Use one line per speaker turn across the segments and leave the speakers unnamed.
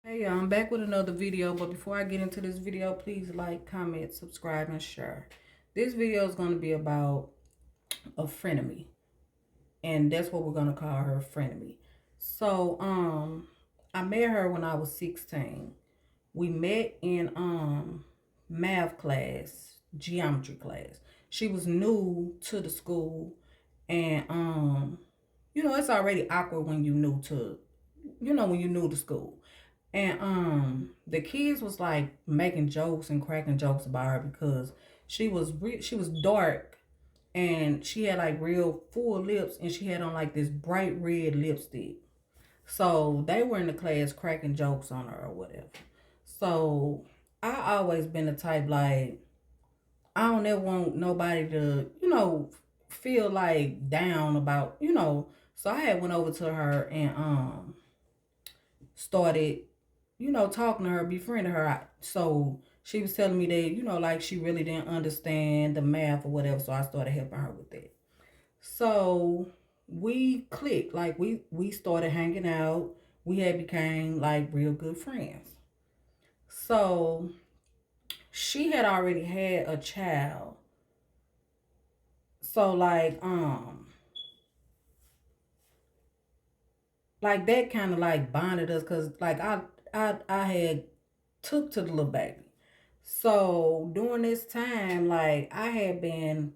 Hey, y'all, I'm back with another video, but before I get into this video, please like, comment, subscribe, and share. This video is going to be about a frenemy, and that's what we're going to call her, frenemy. So, I met her when I was 16. We met in math class, geometry class. She was new to the school, and it's already awkward when when you're new to school. And the kids was like making jokes and cracking jokes about her because she was dark, and she had like real full lips, and she had on like this bright red lipstick. So they were in the class cracking jokes on her or whatever. So I always been the type, like, I don't ever want nobody to, feel like down about. So I had went over to her and started, talking to her, befriending her. So she was telling me that, like, she really didn't understand the math or whatever. So I started helping her with that. So we clicked, like we started hanging out. We had became like real good friends. So she had already had a child. So like that kind of like bonded us, because like I had took to the little baby. So during this time, like, I had been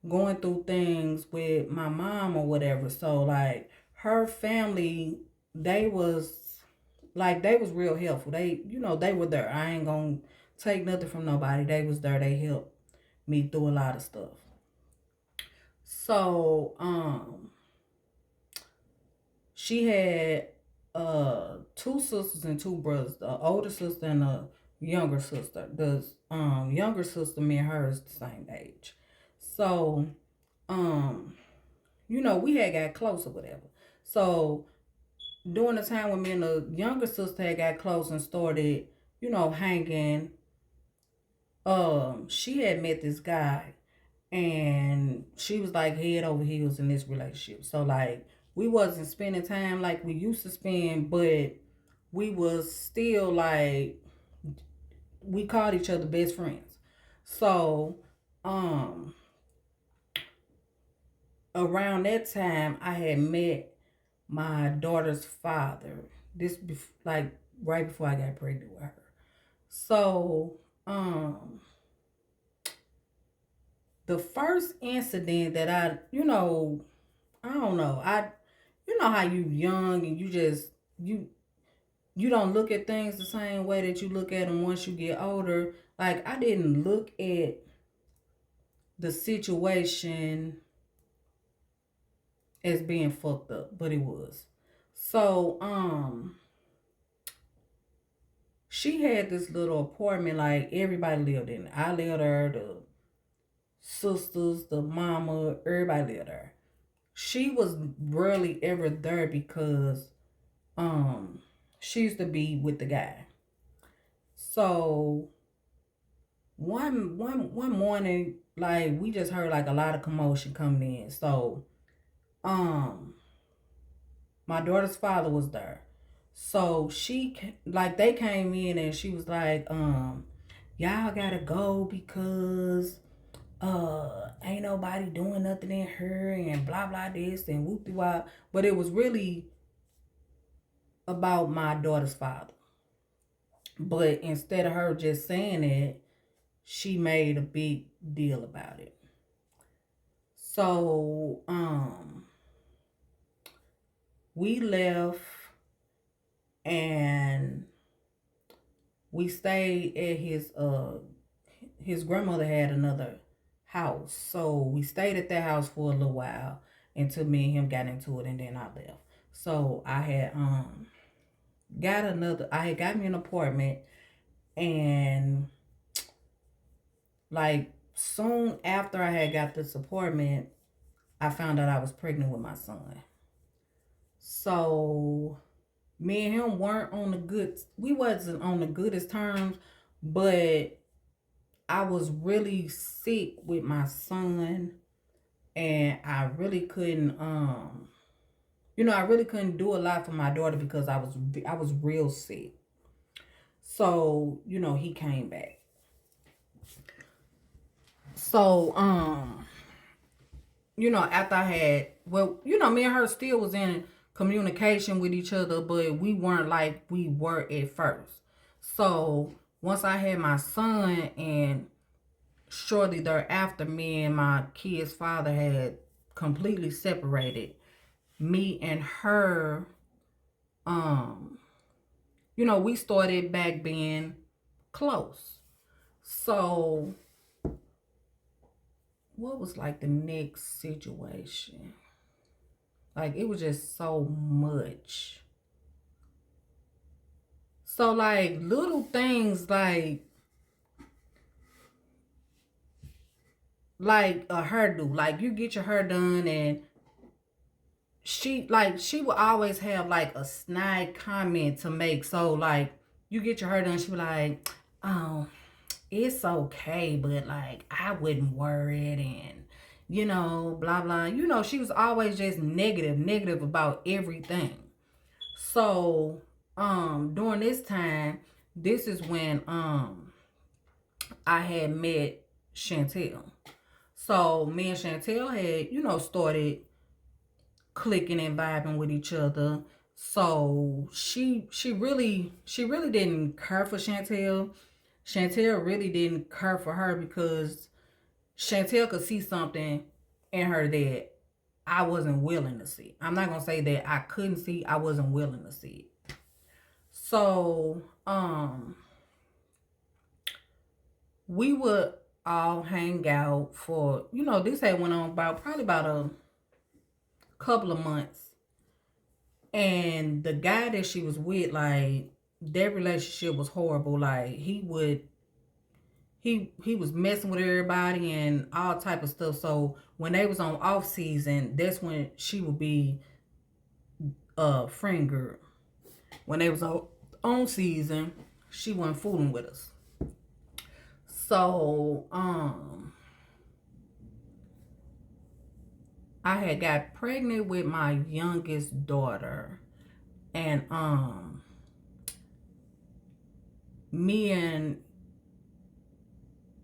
going through things with my mom or whatever. So like her family, they was they was real helpful. They were there. I ain't gonna take nothing from nobody. They was there. They helped me through a lot of stuff. So she had two sisters and two brothers, the older sister and the younger sister. The younger sister, me and her is the same age. So we had got close or whatever. So during the time when me and the younger sister had got close and started, hanging, she had met this guy, and she was like head over heels in this relationship. So like we wasn't spending time like we used to spend, but we was still like, we called each other best friends. So um around that time I had met my daughter's father. Like right before I got pregnant with her. So the first incident that I don't know. You know how you young and you don't look at things the same way that you look at them once you get older. Like, I didn't look at the situation as being fucked up, but it was. So she had this little apartment, like everybody lived in it. I lived there, the sisters, the mama, everybody lived there. She was rarely ever there because um she used to be with the guy. So one morning, like, we just heard like a lot of commotion coming in. So um my daughter's father was there. So they came in, and she was like, y'all gotta go because ain't nobody doing nothing in her, and blah blah this and whoop de wop. But it was really about my daughter's father. But instead of her just saying it, she made a big deal about it. So we left, and we stayed at his grandmother had another house. So we stayed at that house for a little while until me and him got into it, and then I left. So I had got me an apartment, and like soon after I had got this apartment, I found out I was pregnant with my son. So me and him we wasn't on the goodest terms, but I was really sick with my son, and I really couldn't I really couldn't do a lot for my daughter because I was real sick. So, you know, he came back. So, you know, after I had, well, you know, me and her still was in communication with each other, but we weren't like we were at first. So once I had my son, and shortly thereafter, me and my kid's father had completely separated, me and her, you know, we started back being close. So what was like the next situation? Like, it was just so much. So, like, little things like a hairdo. Like, you get your hair done, and she would always have like a snide comment to make. So, like, you get your hair done, she be like, oh, it's okay, but like, I wouldn't wear it, and you know, blah blah. You know, she was always just negative about everything. So, during this time, this is when I had met Chantel. So me and Chantel had, you know, started clicking and vibing with each other. So she really didn't care for Chantel. Chantel really didn't care for her, because Chantel could see something in her that I wasn't willing to see. I'm not gonna say that I couldn't see, I wasn't willing to see it. So we would all hang out for, you know, this had went on probably about a couple of months. And the guy that she was with, like, their relationship was horrible. Like, he was messing with everybody and all type of stuff. So when they was on off season, that's when she would be a friend girl. When they was on season, she wasn't fooling with us. So I had got pregnant with my youngest daughter, and me and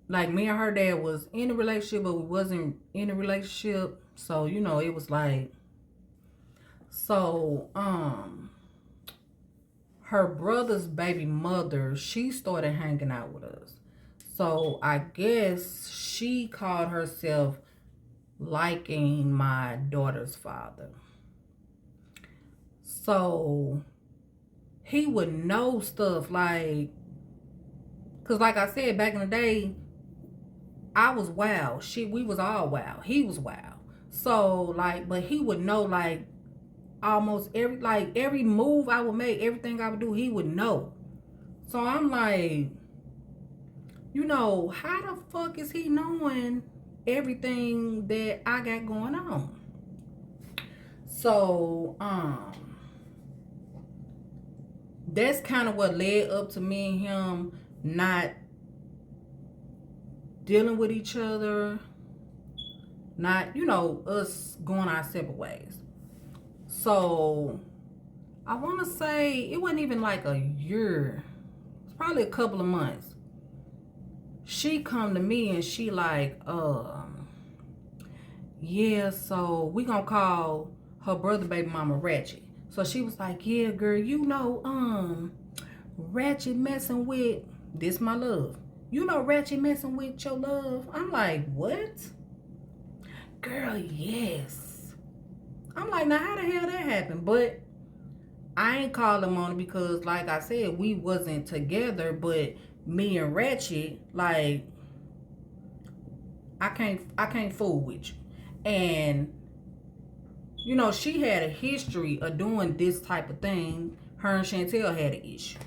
her dad was in a relationship, but we wasn't in a relationship. So, you know, it was like, so her brother's baby mother, she started hanging out with us. So I guess she called herself liking my daughter's father. So he would know stuff like, because like I said, back in the day, I was wild. We was all wild. He was wild. So like, but he would know like almost every move I would make, everything I would do, he would know. So I'm like, you know, how the fuck is he knowing everything that I got going on? So that's kind of what led up to me and him not dealing with each other, not, you know, us going our separate ways. So I want to say it wasn't even like a year. It's probably a couple of months. She come to me and she like, yeah, so we gonna call her brother baby mama Ratchet. So she was like, yeah, girl, you know, Ratchet messing with, this my love. You know Ratchet messing with your love? I'm like, what? Girl, yes. I'm like, now how the hell that happened? But I ain't call him on it because, like I said, we wasn't together. But me and Ratchet, like, I can't fool with you. And you know, she had a history of doing this type of thing. Her and Chantel had an issue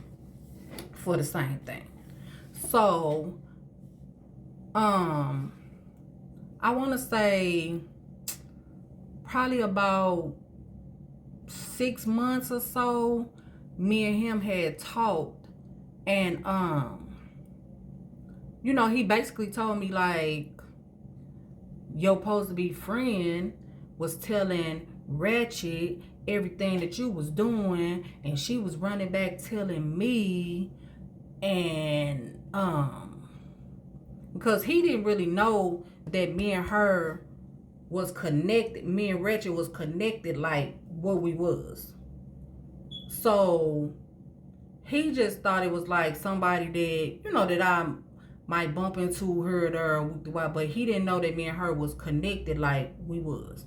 for the same thing. So, I want to say probably about 6 months or so, me and him had talked, and you know, he basically told me like, your supposed to be friend was telling Ratchet everything that you was doing, and she was running back telling me And because he didn't really know that me and her was connected, me and Ratchet was connected like what we was. So he just thought it was like somebody that, you know, that I might bump into her there, but he didn't know that me and her was connected like we was.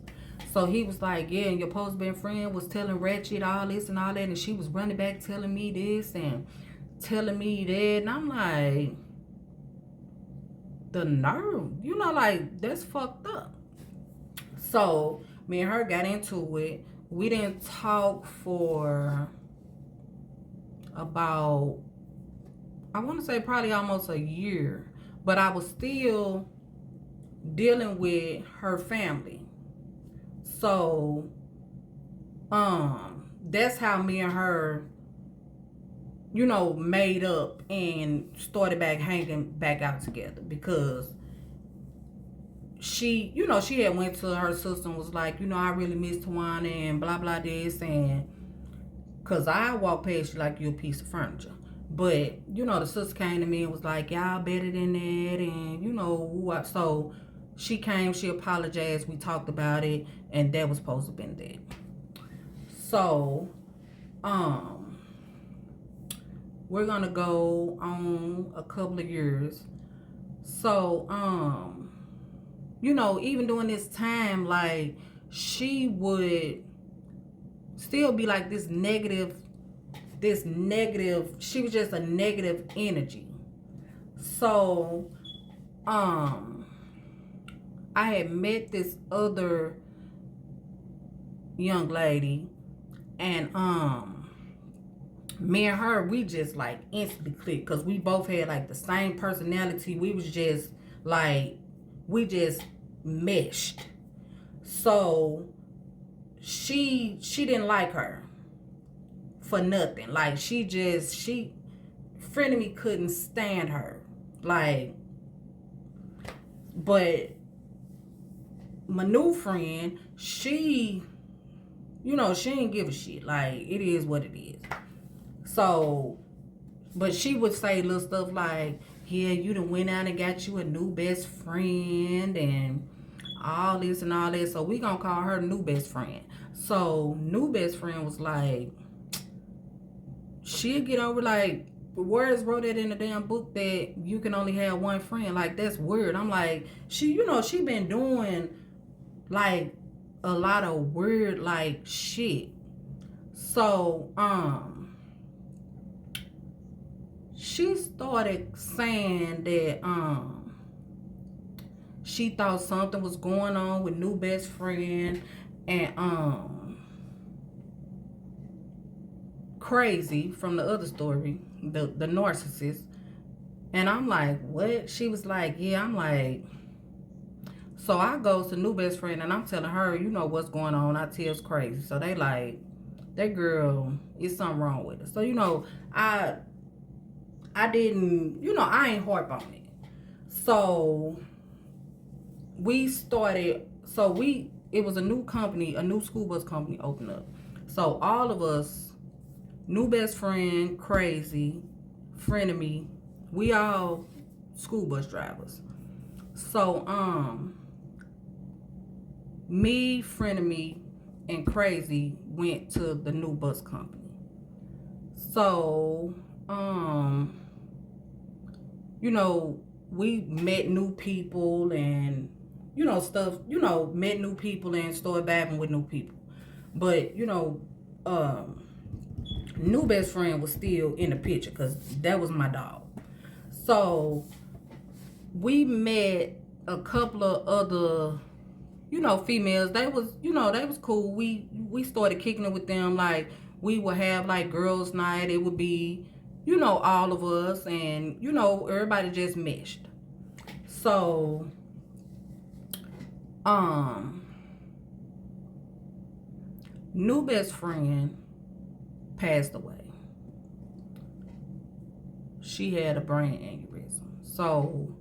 So he was like, yeah, and your post-band friend was telling Ratchet all this and all that, and she was running back telling me this and telling me that. And I'm like, the nerve, you know, like, that's fucked up. So me and her got into it. We didn't talk for about, I want to say probably almost a year, but I was still dealing with her family. So that's how me and her, you know, made up and started back hanging back out together, because she, you know, she had went to her sister and was like, you know, I really miss Tawana and blah blah this, and cause I walk past you like you're a piece of furniture. But, you know, the sister came to me and was like, y'all better than that, and, you know, what. So she came, she apologized, we talked about it, and that was supposed to have been that. So, we're gonna go on a couple of years. So, you know, even during this time, like, she would still be like this negative, she was just a negative energy. So I had met this other young lady, and me and her, we just like instantly clicked, because we both had like the same personality. We was just like, we just meshed. So she didn't like her for nothing. Like, frienemy couldn't stand her. Like, but my new friend, she, you know, she didn't give a shit. Like, it is what it is. So, but she would say little stuff like, yeah, you done went out and got you a new best friend and all this and all that. So we gonna call her new best friend. So new best friend was like, she'll get over, like, words wrote it in the damn book that you can only have one friend. Like, that's weird. I'm like, she, you know, she been doing like a lot of weird like shit. So she started saying that she thought something was going on with new best friend, and Crazy from the other story, the narcissist. And I'm like, what? She was like, yeah. I'm like, so I goes to new best friend and I'm telling her, you know what's going on. I tells Crazy. So they like, that girl, is something wrong with her. So, you know, I didn't, you know, I ain't harp on it. So we started, it was a new company, a new school bus company opened up. So all of us, new best friend, Crazy, frienemy, we all school bus drivers. So me, frienemy, and Crazy went to the new bus company. So you know, we met new people and, you know, stuff, you know, met new people and started vibing with new people. But, you know, new best friend was still in the picture, because that was my dog. So we met a couple of other, you know, females. They was, you know, they was cool. We started kicking it with them. Like, we would have like girls' night. It would be, you know, all of us, and, you know, everybody just meshed. So new best friend passed away. She had a brain aneurysm. So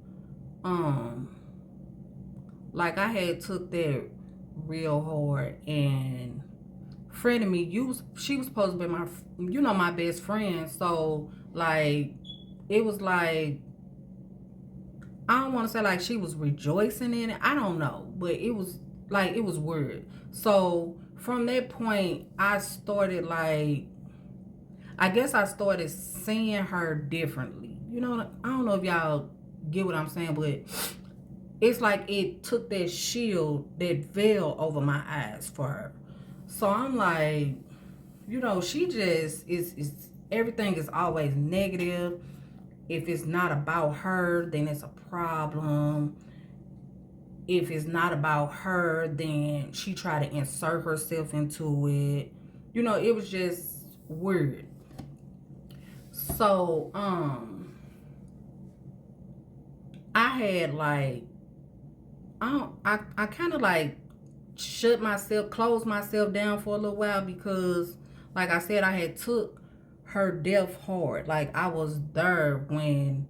like, I had took that real hard, and frienemy, she was supposed to be my, you know, my best friend. So like, it was like, I don't want to say like she was rejoicing in it. I don't know. But it was like, it was weird. So from that point, I started like, I guess I started seeing her differently. You know, I don't know if y'all get what I'm saying, but it's like it took that shield, that veil over my eyes for her. So I'm like, you know, she just is everything is always negative. If it's not about her, then it's a problem. If it's not about her, then she try to insert herself into it. You know, it was just weird. So, I had like, I kind of like closed myself down for a little while because, like I said, I had took her death hard. Like I was there when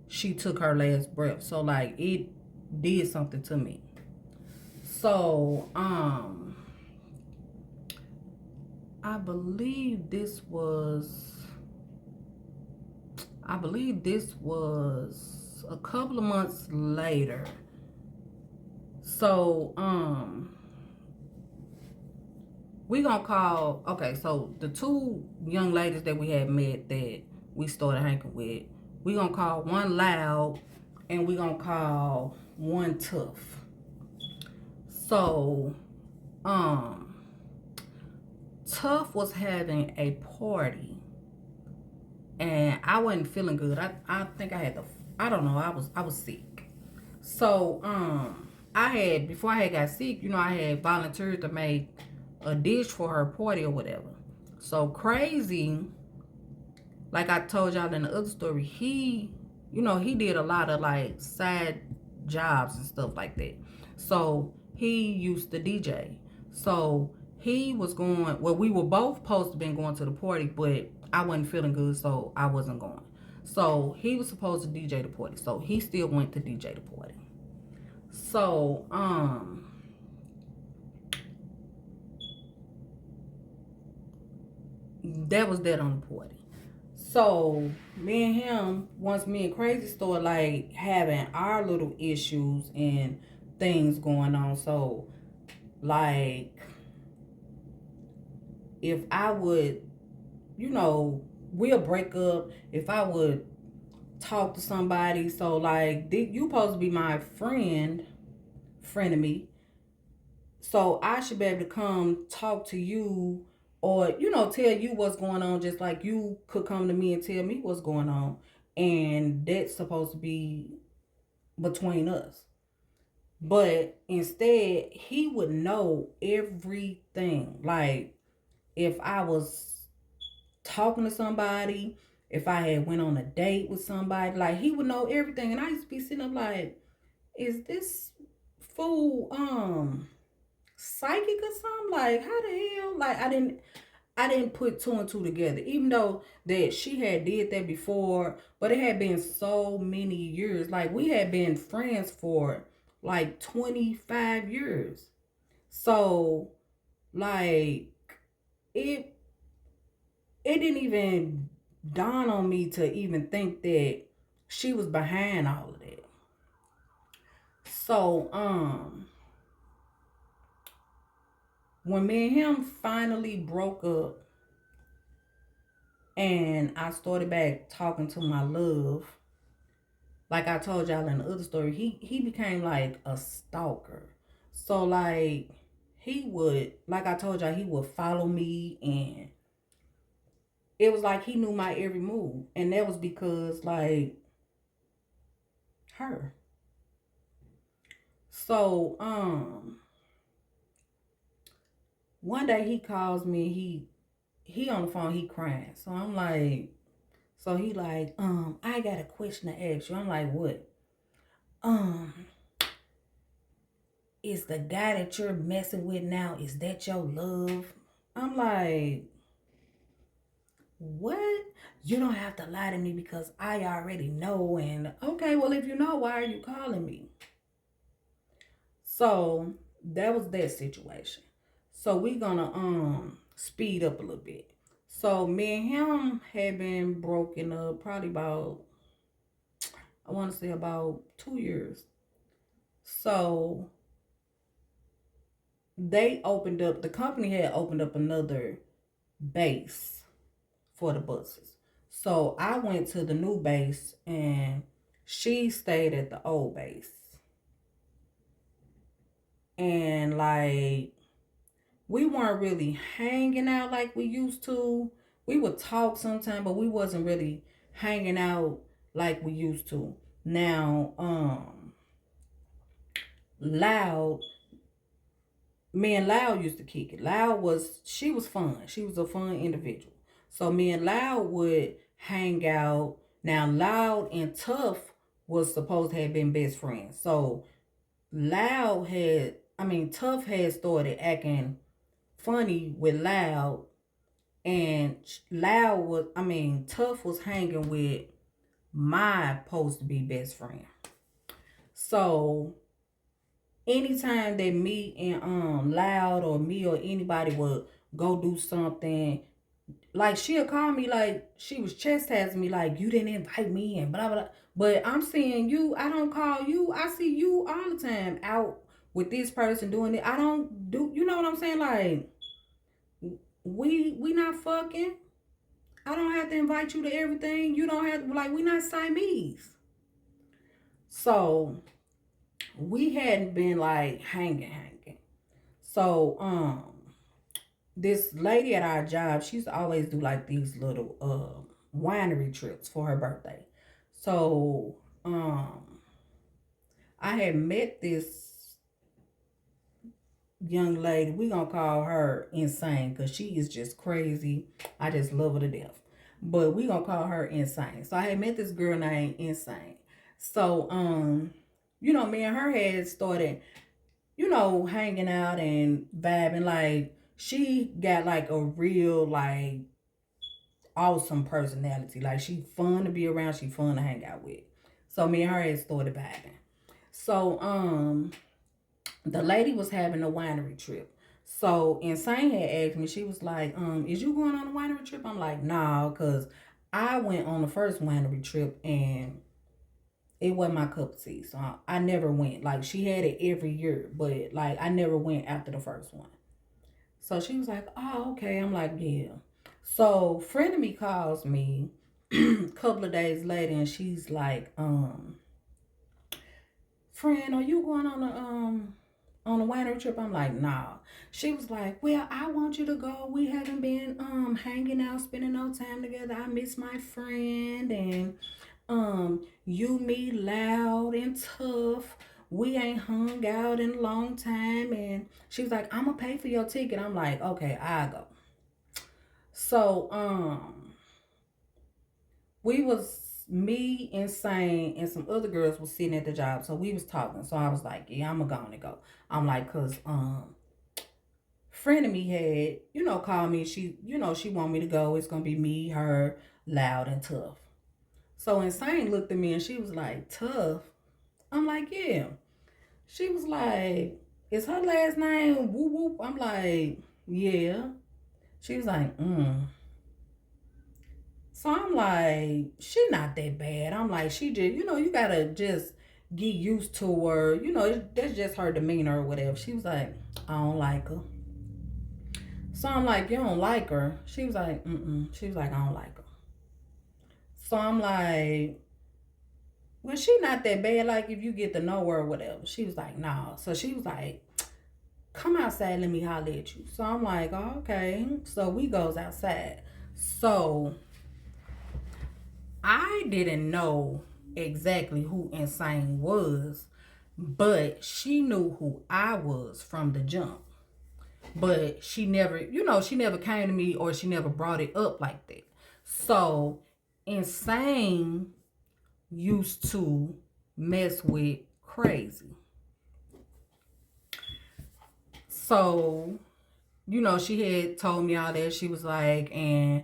she took her last breath. So like it did something to me. So, I believe this was a couple of months later. So, we gonna call, okay, so the two young ladies that we had met that we started hanging with, we gonna call one Loud and we gonna call one Tough. So, Tough was having a party and I wasn't feeling good. I think I had I don't know, I was sick. So, I had, before I had got sick, you know, I had volunteered to make a dish for her party or whatever. So Crazy, like I told y'all in the other story, he, you know, he did a lot of like side jobs and stuff like that. So he used to DJ. So he was going, well, we were both supposed to been going to the party, but I wasn't feeling good, so I wasn't going. So he was supposed to DJ the party. So he still went to DJ the party. So, that was that on the party. So me and him, once me and Crazy started like having our little issues and things going on. So like, if I would, you know, we'll break up. If I would talk to somebody, so like, you supposed to be my frienemy. So I should be able to come talk to you, or, you know, tell you what's going on, just like you could come to me and tell me what's going on. And that's supposed to be between us. But instead, he would know everything. Like, if I was talking to somebody, if I had went on a date with somebody, like, he would know everything. And I used to be sitting up like, is this fool psychic or something? Like, how the hell? Like, I didn't put two and two together, even though that she had did that before, but it had been so many years. Like, we had been friends for like 25 years. So like, it it didn't even dawn on me to even think that she was behind all of that. So when me and him finally broke up and I started back talking to my love, like I told y'all in the other story, he became like a stalker. So like, he would, like I told y'all, he would follow me, and it was like he knew my every move. And that was because like her. So one day he calls me, he on the phone, he crying. So I'm like, so he like, I got a question to ask you. I'm like, what? Um, is the guy that you're messing with now, is that your love? I'm like, what? You don't have to lie to me because I already know. And okay, well, if you know, why are you calling me? So that was that situation. So we gonna speed up a little bit. So me and him had been broken up probably about, I want to say about 2 years. So the company had opened up another base for the buses. So I went to the new base and she stayed at the old base. And like, we weren't really hanging out like we used to. We would talk sometime, but we wasn't really hanging out like we used to. Now, Loud, me and Loud used to kick it. She was fun. She was a fun individual. So me and Loud would hang out. Now, Loud and Tough was supposed to have been best friends. So Tough had started acting funny with Loud, and Tough was hanging with my supposed to be best friend. So anytime that me and Loud or me or anybody would go do something, like she'll call me like she was chastising me, like you didn't invite me and blah blah. But I'm seeing you, I don't call you. I see you all the time out with this person doing it. I don't do, you know what I'm saying? Like we not fucking. I don't have to invite you to everything. You don't have to, like, we not Siamese. So we hadn't been like hanging. So this lady at our job, she used to always do like these little winery trips for her birthday. So I had met this young lady. We gonna call her Insane because she is just crazy. I just love her to death. But we gonna call her Insane. So I had met this girl named Insane. So me and her had started, hanging out and vibing. Like she got like a real like awesome personality. Like she fun to be around, she fun to hang out with. So me and her had started vibing. So the lady was having a winery trip. So Insane had asked me, she was like, is you going on a winery trip? I'm like, nah, because I went on the first winery trip and it wasn't my cup of tea. So I never went. Like she had it every year, but like I never went after the first one. So she was like, oh, okay. I'm like, yeah. So frienemy calls me a couple of days later and she's like, friend, are you going on a winery trip? I'm like, nah. She was like, well, I want you to go. We haven't been hanging out, spending no time together. I miss my friend, and you, me, Loud and Tough. We ain't hung out in a long time. And she was like, I'm gonna pay for your ticket. I'm like, okay, I'll go. So we was me, Insane, and some other girls was sitting at the job. So we was talking. So I was like, yeah, I'm gonna go. I'm like, cause friend of me had, called me. She want me to go. It's gonna be me, her, Loud, and Tough. So Insane looked at me and she was like, Tough? I'm like, yeah. She was like, is her last name Whoop Whoop? I'm like, yeah. She was like, So I'm like, she not that bad. I'm like, she just, you gotta just get used to her. That's just her demeanor or whatever. She was like, I don't like her. So I'm like, you don't like her? She was like, She was like, I don't like her. So I'm like, well, she not that bad. Like, if you get to know her or whatever. She was like, nah. So she was like, come outside, let me holler at you. So I'm like, oh, okay. So we goes outside. So I didn't know exactly who Insane was, but she knew who I was from the jump. But she never, she never came to me or she never brought it up like that. So Insane used to mess with Crazy. So, she had told me all that. She was like, and,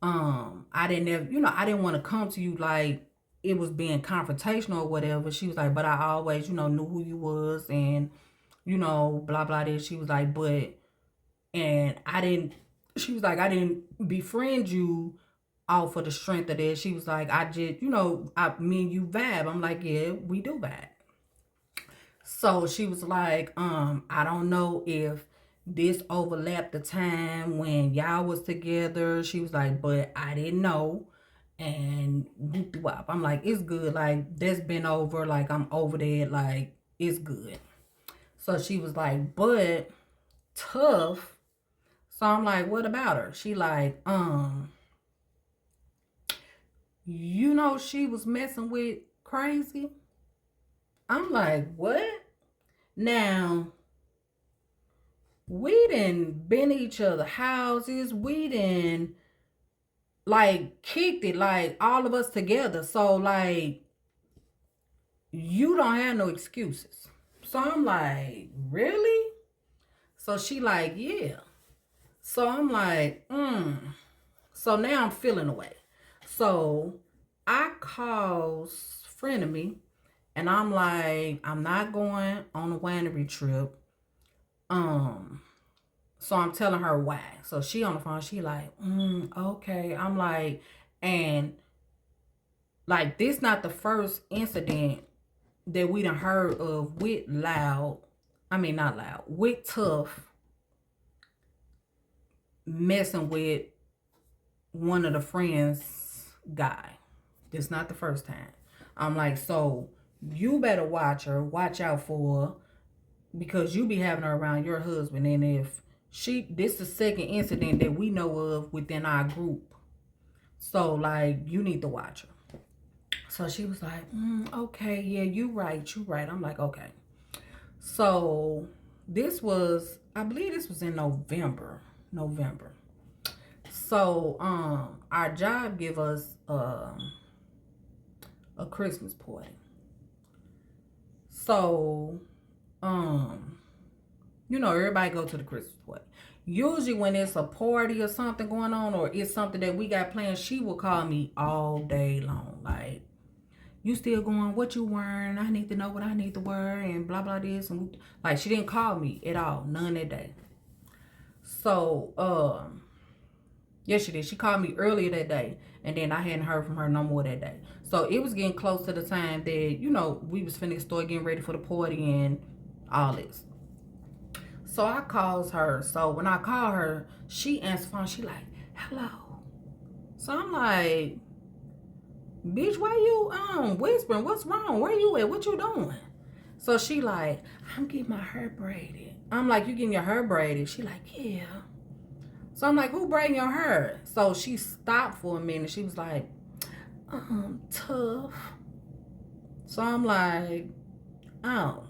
I didn't ever, I didn't want to come to you like it was being confrontational or whatever. She was like, but I always, knew who you was and, blah, blah, this. She was like, and I didn't, She was like, I didn't befriend you off of the strength of that. She was like, I just, me and you vibe. I'm like, yeah, we do vibe. So she was like, I don't know if this overlapped the time when y'all was together. She was like, but I didn't know. And whoop de wop. I'm like, it's good. Like, that's been over. Like, I'm over that. Like, it's good. So she was like, but tough. So I'm like, what about her? She like, she was messing with crazy. I'm like, what? Now, we done been each other houses. We done like kicked it, like all of us together. So like, you don't have no excuses. So I'm like, really? So she like, yeah. So I'm like, So now I'm feeling away. So I calls frienemy and I'm like, I'm not going on a winery trip. So I'm telling her why. So she on the phone, she like, okay. I'm like, and like this not the first incident that we done heard of with with Tough messing with one of the friends guy. It's not the first time. I'm like, so you better watch her, watch out for her, because you be having her around your husband. And if this is the second incident that we know of within our group. So like, you need to watch her. So she was like, okay, yeah, you right. I'm like, okay. So I believe this was in November. So our job give us a Christmas party. So everybody go to the Christmas party. Usually when it's a party or something going on, or it's something that we got planned, she will call me all day long. Like, you still going? What you wearing? I need to know what I need to wear and blah, blah, this. And like, she didn't call me at all. None that day. So, yes, she did. She called me earlier that day. And then I hadn't heard from her no more that day. So it was getting close to the time that, we was finna start getting ready for the party and all this. So I calls her. So when I call her, she answers the phone. She like, hello. So I'm like, bitch, why you whispering? What's wrong? Where you at? What you doing? So she like, I'm getting my hair braided. I'm like, you getting your hair braided? She like, yeah. So I'm like, who braiding your hair? So she stopped for a minute. She was like, Tough. So I'm like, oh,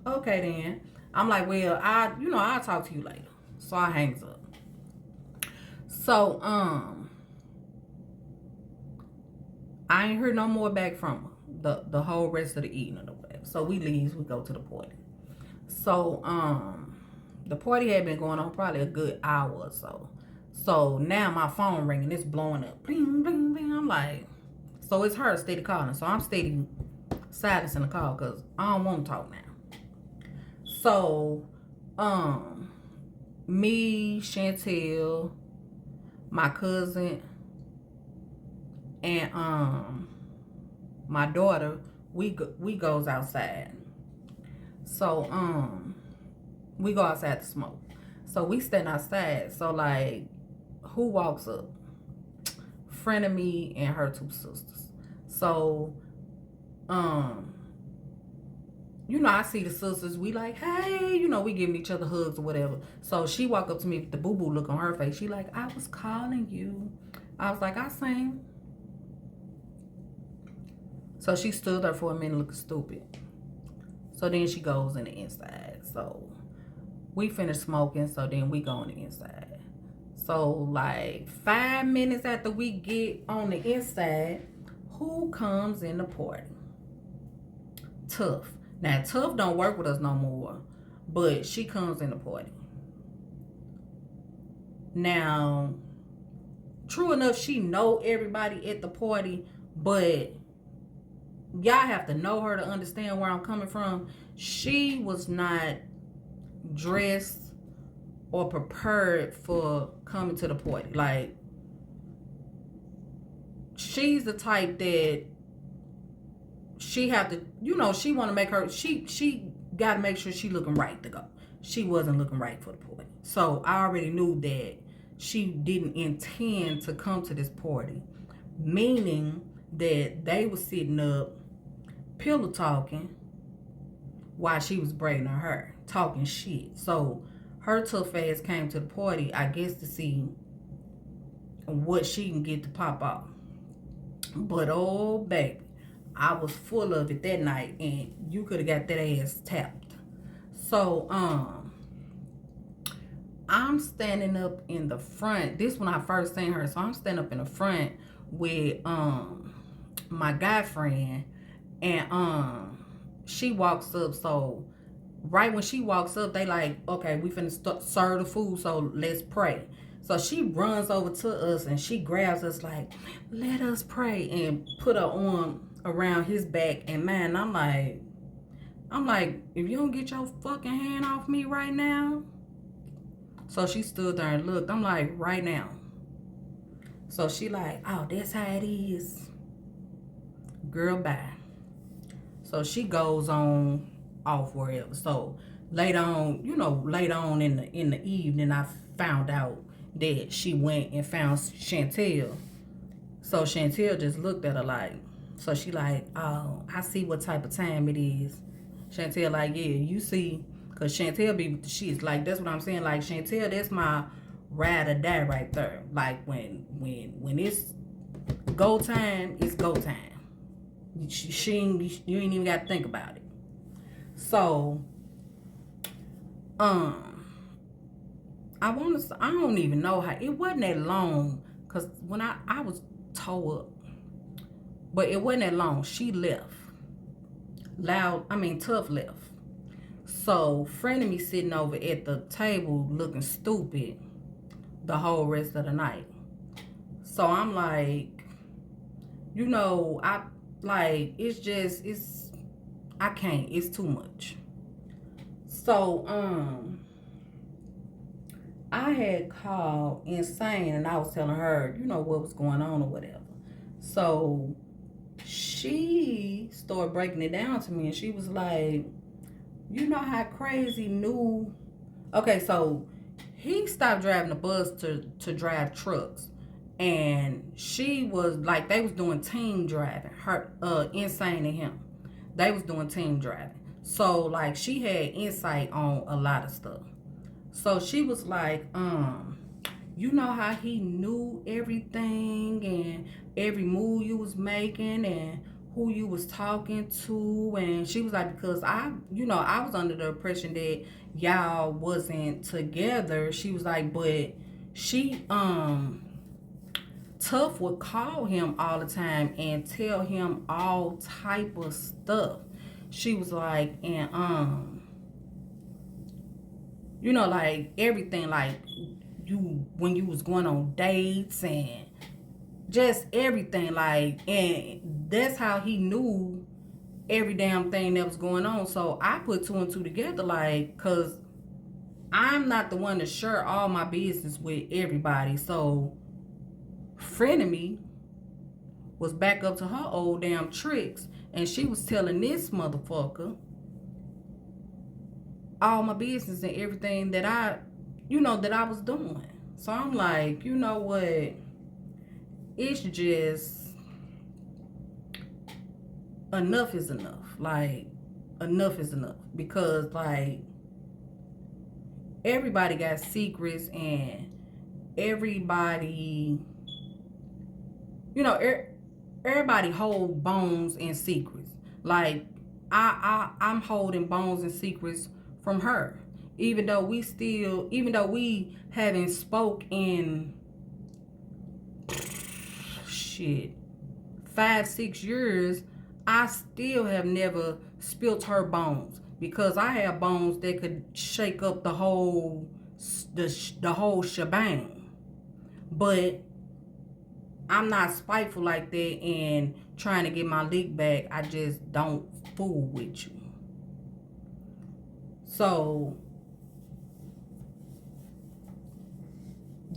okay then. I'm like, well, I'll talk to you later. So I hangs up. So, I ain't heard no more back from her the whole rest of the evening or whatever. So we leaves, we go to the party. So, the party had been going on probably a good hour or so. So now my phone ringing, it's blowing up. Bling, bling, bling. I'm like, so it's her steady calling. So I'm steady silencing the call because I don't want to talk now. So, me, Chantel, my cousin, and my daughter, we goes outside. So we go outside to smoke. So we stand outside. So like, who walks up? Frienemy and her two sisters. So I see the sisters. We like, hey, we giving each other hugs or whatever. So she walk up to me with the boo-boo look on her face. She like, I was calling you. I was like, I seen. So she stood there for a minute looking stupid. So then she goes in the inside. So we finish smoking. So then we go on the inside. So like 5 minutes after we get on the inside, who comes in the party? Tough. Now, Tough don't work with us no more, but she comes in the party. Now, true enough, she know everybody at the party, but y'all have to know her to understand where I'm coming from. She was not dressed or prepared for coming to the party. Like, she's the type that she have to, she want to make her, she got to make sure she looking right to go. She wasn't looking right for the party. So I already knew that she didn't intend to come to this party, meaning that they were sitting up pillow talking while she was braiding her hair, talking shit. So her tough ass came to the party, I guess, to see what she can get to pop off. But oh baby, I was full of it that night, and you could have got that ass tapped. So I'm standing up in the front. This when I first seen her. So I'm standing up in the front with my guy friend, and she walks up. So right when she walks up, they like, okay, we finna serve the food, so let's pray. So she runs over to us and she grabs us like, let us pray, and put her arm around his back and mine. I'm like, if you don't get your fucking hand off me right now. So she stood there and looked. I'm like, right now. So she like, oh, that's how it is. Girl, bye. So she goes on off wherever. So later on, in the evening, I found out that she went and found Chantel. So Chantel just looked at her like, so she like, oh, I see what type of time it is. Chantel like, yeah, you see, cause Chantel be with the shits. Like, that's what I'm saying. Like, Chantel, that's my ride or die right there. Like, when it's go time, it's go time. You ain't even got to think about it. So, I don't even know how, it wasn't that long, cause when I was tore up, but it wasn't that long. She left. Tough left. So, frienemy sitting over at the table looking stupid the whole rest of the night. So I'm like, I can't. It's too much. So, I had called Insane and I was telling her, what was going on or whatever. So she started breaking it down to me and she was like, you know how crazy new. Okay, so he stopped driving the bus to drive trucks. And she was like, they was doing team driving. Her, Insane and him. They was doing team driving. So like she had insight on a lot of stuff. So she was like, you know how he knew everything and every move you was making and who you was talking to. And she was like, because I was under the impression that y'all wasn't together. She was like, but she Tough would call him all the time and tell him all type of stuff. She was like, and like everything, like when you was going on dates and just everything, like, and that's how he knew every damn thing that was going on. So I put two and two together, like, cause I'm not the one to share all my business with everybody. So frienemy was back up to her old damn tricks, and she was telling this motherfucker all my business and everything that I was doing. So I'm like, you know what? It's just enough is enough. Like, enough is enough. Because, like, everybody got secrets and everybody, everybody hold bones and secrets. Like, I'm holding bones and secrets from her. Even though we haven't spoke in 5-6 years, I still have never spilt her bones, because I have bones that could shake up the whole shebang. But I'm not spiteful like that and trying to get my lick back. I just don't fool with you. So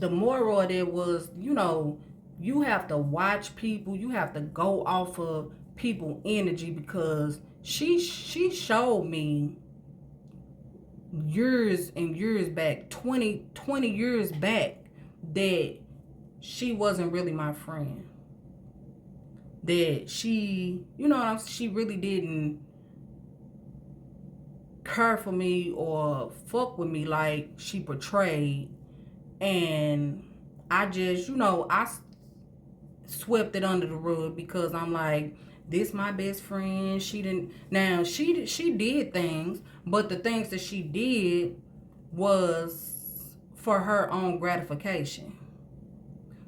the moral of it was, you know, you have to watch people. You have to go off of people energy, because she showed me years and years back, 20 years back, that she wasn't really my friend. That she, you know, she really didn't care for me or fuck with me like she portrayed. And I just, you know, I swept it under the rug, because I'm like, this my best friend. She didn't, now she did things, but the things that she did was for her own gratification.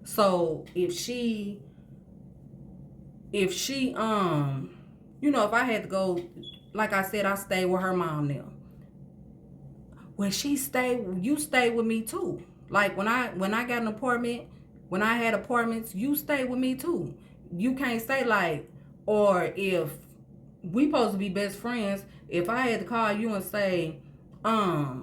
So if she you know, if I had to go, like I said, I stayed with her mom now. When she stayed, you stayed with me too. Like when I got an apartment, when I had apartments, you stayed with me too. You can't say like, or if we supposed to be best friends, if I had to call you and say, let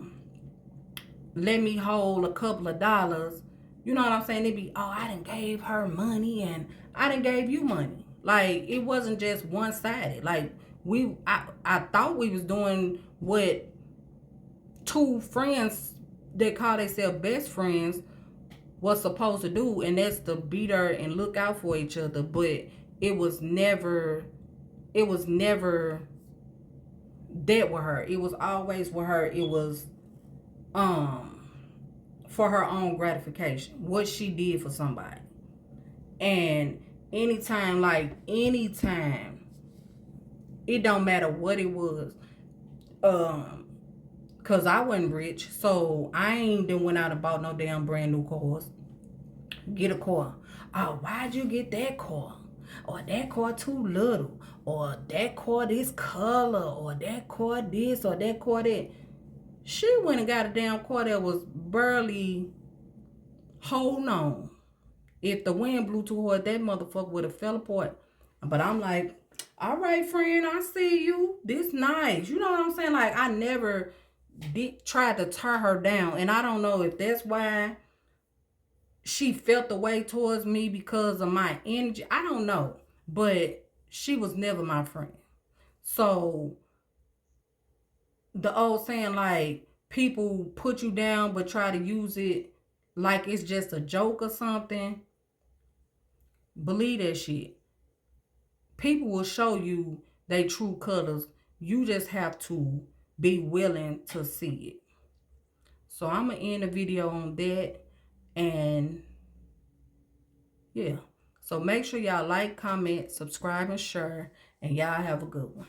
me hold a couple of dollars, you know what I'm saying? It'd be, oh, I done gave her money and I done gave you money. Like, it wasn't just one-sided. Like, I thought we was doing what two friends that call themselves best friends was supposed to do, and that's to be there and look out for each other. But it was never that with her. It was always with her. It was for her own gratification, what she did for somebody. And anytime, it don't matter what it was, cause I wasn't rich, so I ain't done went out and bought no damn brand new cars. Get a car. Oh, why'd you get that car? Or that car too little, or that car this color, or that car this, or that car that. She went and got a damn car that was barely holding on. If the wind blew too hard, that motherfucker would have fell apart. But I'm like, all right, friend, I see you. This nice. You know what I'm saying? Like, I never did try to tear her down. And I don't know if that's why she felt the way towards me, because of my energy. I don't know. But she was never my friend. So the old saying, like, people put you down but try to use it like it's just a joke or something. Believe that shit. People will show you their true colors. You just have to be willing to see it. So I'm going to end the video on that. And yeah. So make sure y'all like, comment, subscribe, and share. And y'all have a good one.